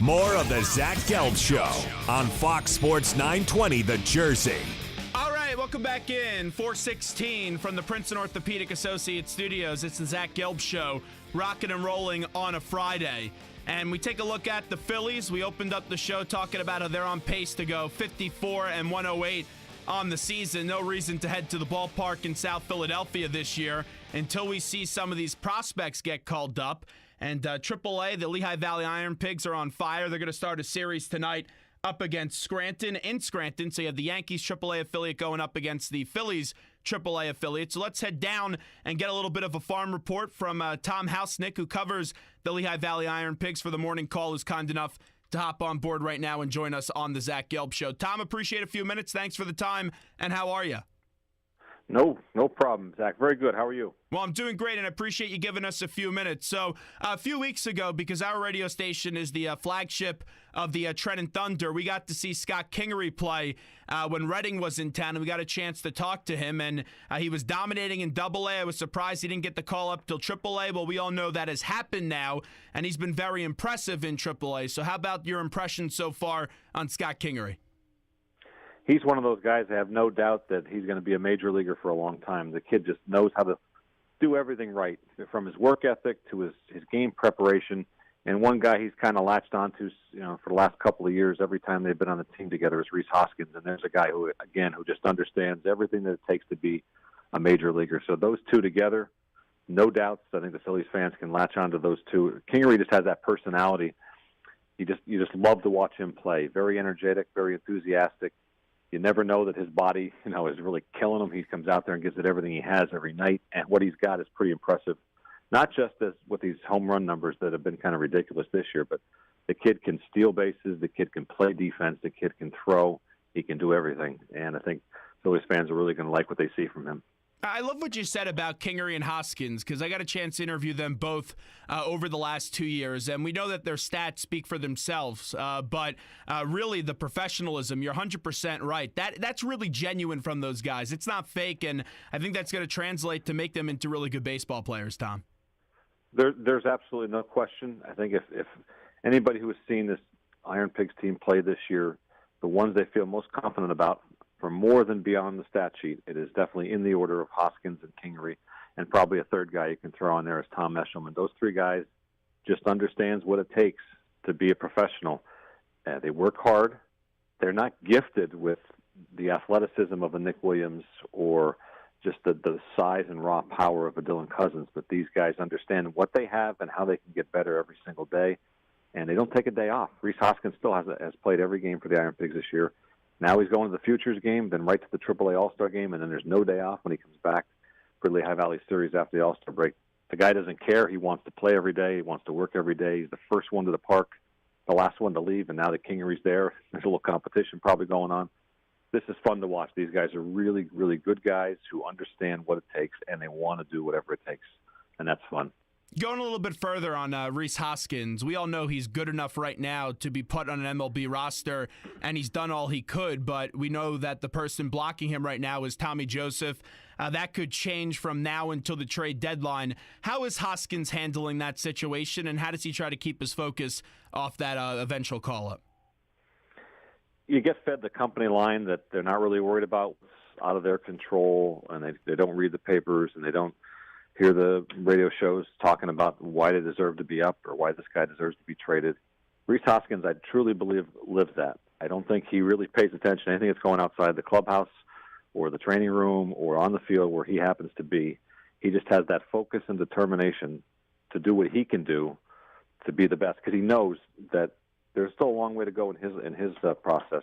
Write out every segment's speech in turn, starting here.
More of the Zach Gelb Show on Fox Sports 920 The Jersey. All right, welcome back in. 416 from the Princeton Orthopedic Associates studios. It's the Zach Gelb Show, rocking and rolling on a Friday. And we take a look at the Phillies. We opened up the show talking about how they're on pace to go 54-108 on the season. No reason to head to the ballpark in South Philadelphia this year until we see some of these prospects get called up. And AAA, the Lehigh Valley Iron Pigs, are on fire. They're going to start a series tonight up against Scranton in Scranton. So you have the Yankees AAA affiliate going up against the Phillies AAA affiliate. So let's head down and get a little bit of a farm report from Tom Housenick, who covers the Lehigh Valley Iron Pigs for the Morning Call, who's kind enough to hop on board right now and join us on the Zach Gelb Show. Tom, appreciate a few minutes. Thanks for the time, and how are you? No problem, Zach. Very good. How are you? Well, I'm doing great, and I appreciate you giving us a few minutes. So a few weeks ago, because our radio station is the flagship of the Trenton Thunder, we got to see Scott Kingery play when Reading was in town, and we got a chance to talk to him, and he was dominating in Double-A. I was surprised he didn't get the call up till Triple-A. Well, we all know that has happened now, and he's been very impressive in Triple-A. So how about your impression so far on Scott Kingery? He's one of those guys. I have no doubt that he's going to be a major leaguer for a long time. The kid just knows how to do everything right, from his work ethic to his game preparation. And one guy he's kind of latched onto, for the last couple of years, every time they've been on the team together, is Rhys Hoskins. And there's a guy who just understands everything that it takes to be a major leaguer. So those two together, no doubts. I think the Phillies fans can latch onto those two. Kingery just has that personality. You just love to watch him play. Very energetic, very enthusiastic. You never know that his body, is really killing him. He comes out there and gives it everything he has every night, and what he's got is pretty impressive. Not just as with these home run numbers that have been kind of ridiculous this year, but the kid can steal bases, the kid can play defense, the kid can throw, he can do everything, and I think Phillies fans are really going to like what they see from him. I love what you said about Kingery and Hoskins, because I got a chance to interview them both over the last 2 years, and we know that their stats speak for themselves, but really the professionalism, you're 100% right. That's really genuine from those guys. It's not fake, and I think that's going to translate to make them into really good baseball players, Tom. There's absolutely no question. I think if anybody who has seen this Iron Pigs team play this year, the ones they feel most confident about, for more than beyond the stat sheet, it is definitely in the order of Hoskins and Kingery, and probably a third guy you can throw on there is Tom Eshelman. Those three guys just understands what it takes to be a professional. They work hard. They're not gifted with the athleticism of a Nick Williams or just the size and raw power of a Dylan Cousins, but these guys understand what they have and how they can get better every single day, and they don't take a day off. Rhys Hoskins still has played every game for the Iron Pigs this year. Now he's going to the Futures game, then right to the AAA All-Star game, and then there's no day off when he comes back for the Lehigh Valley Series after the All-Star break. The guy doesn't care. He wants to play every day. He wants to work every day. He's the first one to the park, the last one to leave, and now that Kingery's there, there's a little competition probably going on. This is fun to watch. These guys are really, really good guys who understand what it takes, and they want to do whatever it takes, and that's fun. Going a little bit further on Rhys Hoskins, we all know he's good enough right now to be put on an MLB roster, and he's done all he could, but we know that the person blocking him right now is Tommy Joseph. That could change from now until the trade deadline. How is Hoskins handling that situation, and how does he try to keep his focus off that eventual call-up? You get fed the company line that they're not really worried about what's out of their control, and they don't read the papers, and they don't hear the radio shows talking about why they deserve to be up or why this guy deserves to be traded. Rhys Hoskins, I truly believe, lives that. I don't think he really pays attention to anything that's going outside the clubhouse or the training room or on the field where he happens to be. He just has that focus and determination to do what he can do to be the best, because he knows that there's still a long way to go in his process.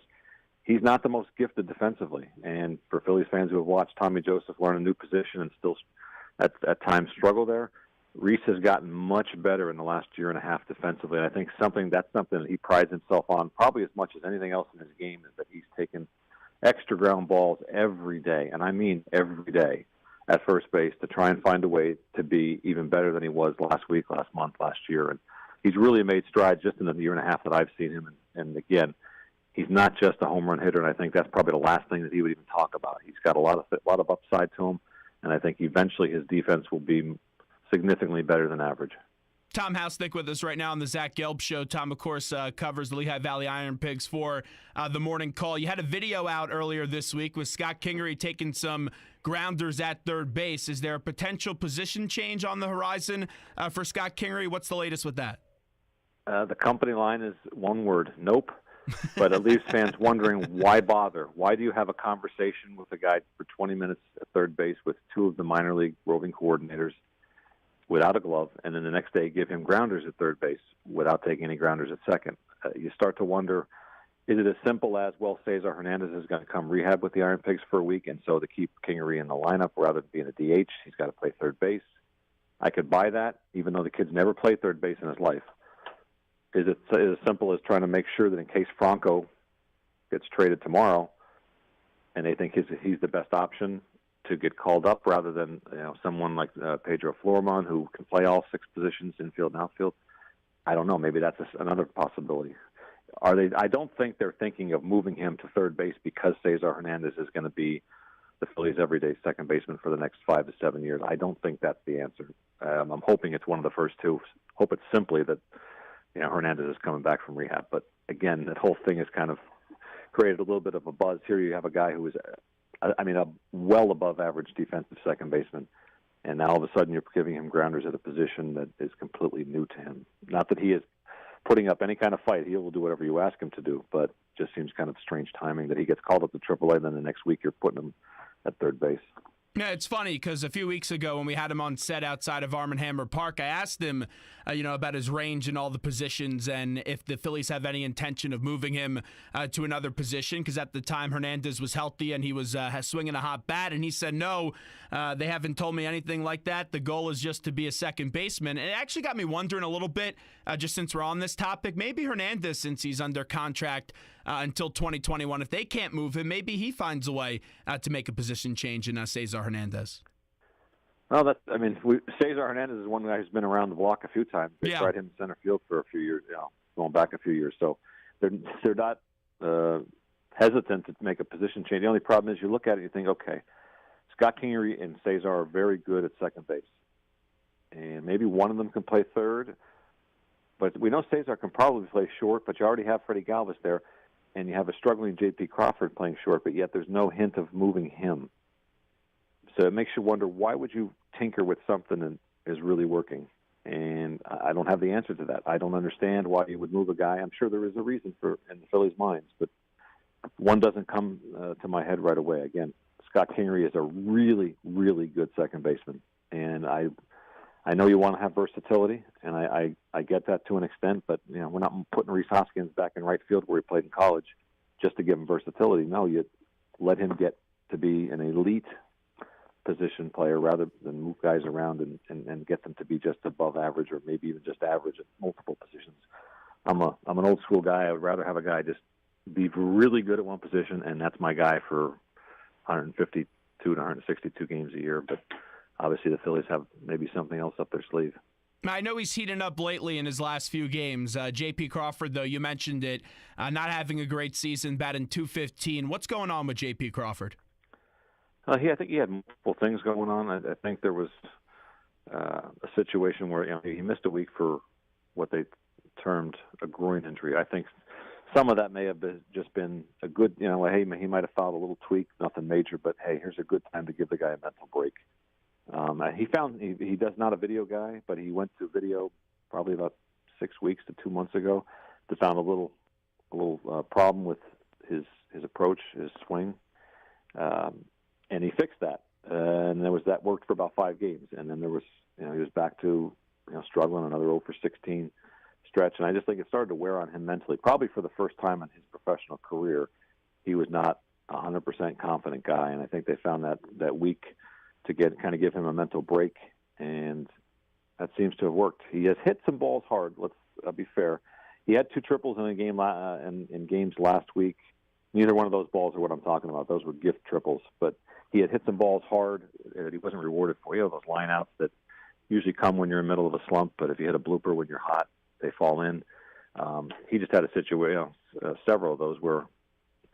He's not the most gifted defensively, and for Phillies fans who have watched Tommy Joseph learn a new position and still at times struggle there, Rhys has gotten much better in the last year and a half defensively, and I think that's something that he prides himself on probably as much as anything else in his game, is that he's taken extra ground balls every day, and I mean every day, at first base to try and find a way to be even better than he was last week, last month, last year. And he's really made strides just in the year and a half that I've seen him. And again, he's not just a home run hitter, and I think that's probably the last thing that he would even talk about. He's got a lot of upside to him, and I think eventually his defense will be significantly better than average. Tom Housenick with us right now on the Zach Gelb Show. Tom, of course, covers the Lehigh Valley Iron Pigs for the Morning Call. You had a video out earlier this week with Scott Kingery taking some grounders at third base. Is there a potential position change on the horizon for Scott Kingery? What's the latest with that? The company line is one word, nope. But it leaves fans wondering, why bother? Why do you have a conversation with a guy for 20 minutes at third base with two of the minor league roving coordinators without a glove, and then the next day give him grounders at third base without taking any grounders at second? You start to wonder, is it as simple as, well, Cesar Hernandez is going to come rehab with the Iron Pigs for a week, and so to keep Kingery in the lineup rather than being a DH, he's got to play third base? I could buy that, even though the kid's never played third base in his life. Is it as simple as trying to make sure that in case Franco gets traded tomorrow and they think he's the best option, to get called up rather than someone like Pedro Florman, who can play all six positions, infield and outfield? I don't know. Maybe that's another possibility. Are they? I don't think they're thinking of moving him to third base because Cesar Hernandez is going to be the Phillies' everyday second baseman for the next 5 to 7 years. I don't think that's the answer. I'm hoping it's one of the first two. Hope it's simply that Hernandez is coming back from rehab. But again, that whole thing has kind of created a little bit of a buzz. Here you have a guy who is a well above average defensive second baseman, and now all of a sudden you're giving him grounders at a position that is completely new to him. Not that he is putting up any kind of fight. He will do whatever you ask him to do, but just seems kind of strange timing that he gets called up to AAA, then the next week you're putting him at third base. Yeah, it's funny because a few weeks ago when we had him on set outside of Arm & Hammer Park, I asked him, about his range in all the positions and if the Phillies have any intention of moving him to another position, because at the time Hernandez was healthy and he was swinging a hot bat, and he said, no, they haven't told me anything like that. The goal is just to be a second baseman. And it actually got me wondering a little bit, just since we're on this topic, maybe Hernandez, since he's under contract until 2021, if they can't move him, maybe he finds a way to make a position change in Cesar Hernandez. Well, Cesar Hernandez is one guy who's been around the block a few times. They tried him in center field for a few years, going back a few years. So they're not hesitant to make a position change. The only problem is you look at it and you think, okay, Scott Kingery and Cesar are very good at second base, and maybe one of them can play third. But we know Cesar can probably play short, but you already have Freddie Galvis there, and you have a struggling J.P. Crawford playing short, but yet there's no hint of moving him. So it makes you wonder, why would you tinker with something that is really working? And I don't have the answer to that. I don't understand why you would move a guy. I'm sure there is a reason for in the Phillies' minds, but one doesn't come to my head right away. Again, Scott Kingery is a really, really good second baseman, and I know you want to have versatility, and I get that to an extent, but we're not putting Rhys Hoskins back in right field where he played in college just to give him versatility. No, you let him get to be an elite position player rather than move guys around and get them to be just above average or maybe even just average at multiple positions. I'm an old school guy. I would rather have a guy just be really good at one position, and that's my guy for 152 to 162 games a year. But obviously the Phillies have maybe something else up their sleeve. I know he's heating up lately in his last few games. J.P. Crawford, though, you mentioned it, not having a great season, batting .215. What's going on with J.P. Crawford? I think he had multiple things going on. I think there was a situation where he missed a week for what they termed a groin injury. I think some of that may have just been a good, hey, he might have filed a little tweak, nothing major, but hey, here's a good time to give the guy a mental break. He does not a video guy, but he went to video probably about 6 weeks to 2 months ago to found a little problem with his approach, his swing. And he fixed that, and there was that worked for about 5 games, and then there was, he was back to, struggling another 0 for 16 stretch, and I just think it started to wear on him mentally. Probably for the first time in his professional career, he was not a 100% confident guy, and I think they found that week to give him a mental break, and that seems to have worked. He has hit some balls hard. Let's be fair. He had 2 triples in a game in games last week. Neither one of those balls are what I'm talking about. Those were gift triples, but he had hit some balls hard that he wasn't rewarded for. Those lineouts that usually come when you're in the middle of a slump, but if you hit a blooper when you're hot, they fall in. He just had a situation, several of those where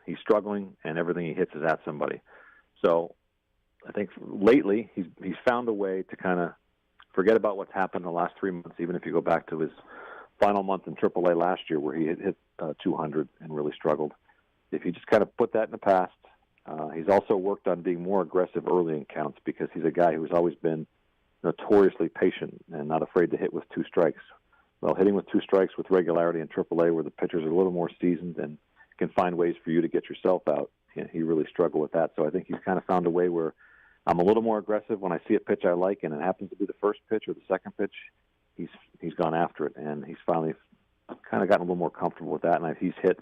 he's struggling and everything he hits is at somebody. So I think lately he's found a way to kind of forget about what's happened in the last 3 months, even if you go back to his final month in AAA last year where he had hit 200 and really struggled. If you just kind of put that in the past, he's also worked on being more aggressive early in counts because he's a guy who's always been notoriously patient and not afraid to hit with 2 strikes. Well, hitting with 2 strikes with regularity in AAA where the pitchers are a little more seasoned and can find ways for you to get yourself out, he really struggled with that. So I think he's kind of found a way where I'm a little more aggressive when I see a pitch I like, and it happens to be the first pitch or the second pitch. He's gone after it, and he's finally kind of gotten a little more comfortable with that. And he's hit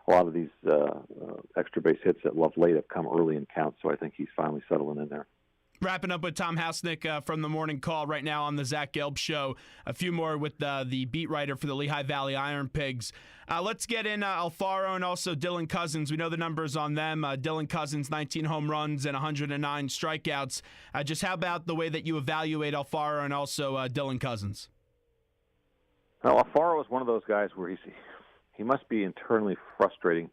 a lot of these extra base hits that love late have come early in counts, so I think he's finally settling in there. Wrapping up with Tom Housenick from the Morning Call right now on the Zach Gelb Show. A few more with the beat writer for the Lehigh Valley Iron Pigs. Let's get in Alfaro and also Dylan Cousins. We know the numbers on them. Dylan Cousins, 19 home runs and 109 strikeouts. Just how about the way that you evaluate Alfaro and also Dylan Cousins? Well, Alfaro is one of those guys where he must be internally frustrating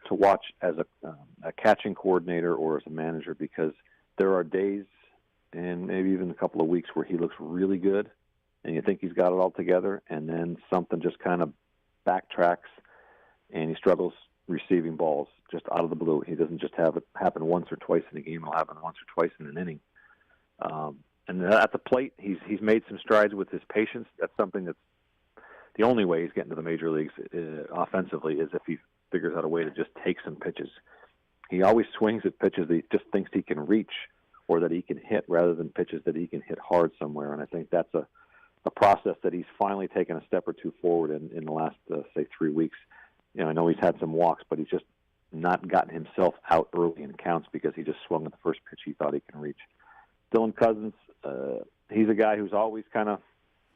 to watch as a catching coordinator or as a manager, because there are days and maybe even a couple of weeks where he looks really good and you think he's got it all together, and then something just kind of backtracks and he struggles receiving balls just out of the blue. He doesn't just have it happen once or twice in a game. It'll happen once or twice in an inning. And at the plate, he's made some strides with his patience. That's something that's the only way he's getting to the major leagues offensively is if he figures out a way to just take some pitches. He always swings at pitches that he just thinks he can reach or that he can hit rather than pitches that he can hit hard somewhere. And I think that's a process that he's finally taken a step or two forward in the last, say, 3 weeks. I know he's had some walks, but he's just not gotten himself out early in counts because he just swung at the first pitch he thought he can reach. Dylan Cousins, he's a guy who's always kind of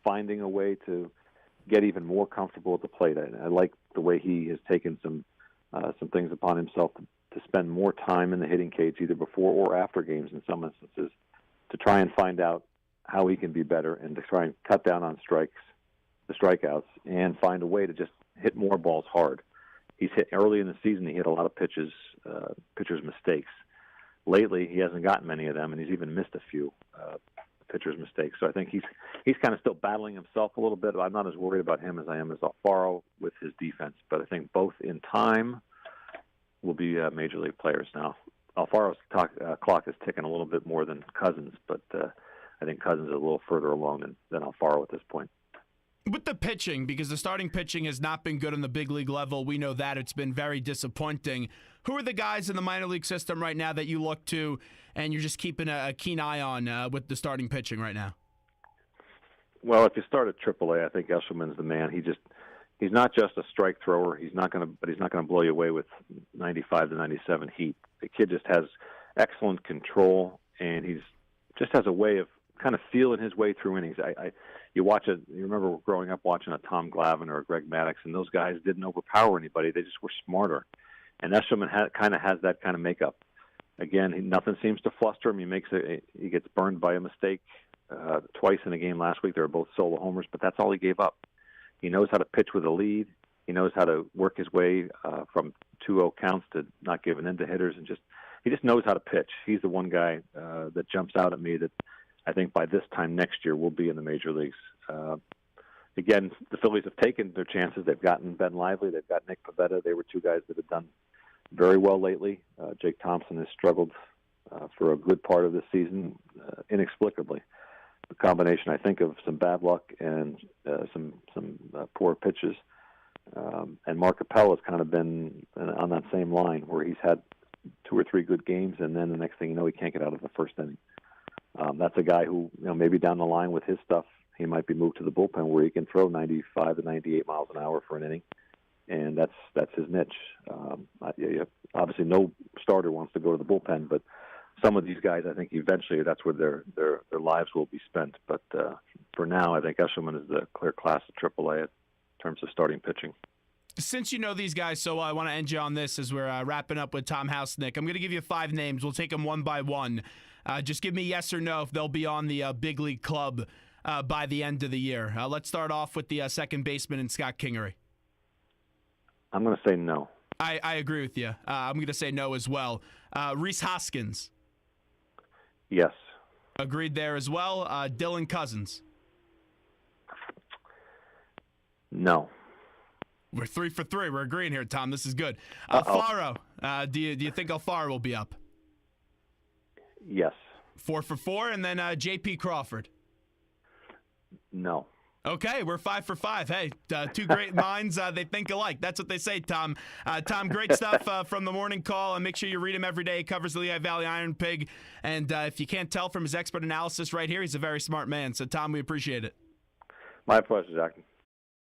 finding a way to get even more comfortable at the plate. I like the way he has taken some things upon himself to spend more time in the hitting cage, either before or after games in some instances, to try and find out how he can be better and to try and cut down on the strikeouts, and find a way to just hit more balls hard. He's hit early in the season. He hit a lot of pitchers' mistakes. Lately, he hasn't gotten many of them, and he's even missed a few pitchers' mistakes. So I think he's kind of still battling himself a little bit. I'm not as worried about him as I am as Alfaro with his defense, but I think both in time will be major league players now. Alfaro's clock is ticking a little bit more than Cousins, but I think Cousins is a little further along than Alfaro at this point. With the pitching, because the starting pitching has not been good on the big league level, we know that it's been very disappointing. Who are the guys in the minor league system right now that you look to and you're just keeping a keen eye on with the starting pitching right now? Well, if you start at AAA, I think Eshelman's the man. He's not just a strike thrower. He's not going to blow you away with 95 to 97 heat. The kid just has excellent control, and he's just has a way of kind of feeling his way through innings. You remember growing up watching a Tom Glavine or a Greg Maddux, and those guys didn't overpower anybody. They just were smarter. And Eshelman kind of has that kind of makeup. Again, nothing seems to fluster him. He gets burned by a mistake twice in a game last week. They were both solo homers, but that's all he gave up. He knows how to pitch with a lead. He knows how to work his way from 2-0 counts to not giving in to hitters, and he just knows how to pitch. He's the one guy that jumps out at me that I think by this time next year will be in the major leagues. Again, the Phillies have taken their chances. They've gotten Ben Lively. They've got Nick Pivetta. They were two guys that have done very well lately. Jake Thompson has struggled for a good part of this season inexplicably. The combination, I think, of some bad luck and some poor pitches. And Mark Capella has kind of been on that same line where he's had 2 or 3 good games, and then the next thing you know, he can't get out of the first inning. That's a guy who, maybe down the line with his stuff, he might be moved to the bullpen where he can throw 95 to 98 miles an hour for an inning, and that's his niche. Obviously, no starter wants to go to the bullpen, but some of these guys, I think eventually that's where their lives will be spent. But for now, I think Eshelman is the clear class of AAA in terms of starting pitching. Since you know these guys so well, I want to end you on this as we're wrapping up with Tom Housenick. I'm going to give you 5 names. We'll take them one by one. Just give me yes or no if they'll be on the big league club by the end of the year. Let's start off with the second baseman and Scott Kingery. I'm going to say no. I agree with you. I'm going to say no as well. Rhys Hoskins. Yes. Agreed there as well. Dylan Cousins. No. We're 3 for 3. We're agreeing here, Tom. This is good. Alfaro. Do you think Alfaro will be up? Yes. 4 for 4. And then J.P. Crawford. No. Okay, we're 5 for 5. Hey, two great minds, they think alike. That's what they say, Tom. Tom, great stuff from the morning call. And make sure you read him every day. He covers the Lehigh Valley Iron Pig. And if you can't tell from his expert analysis right here, he's a very smart man. So, Tom, we appreciate it. My pleasure, Zach.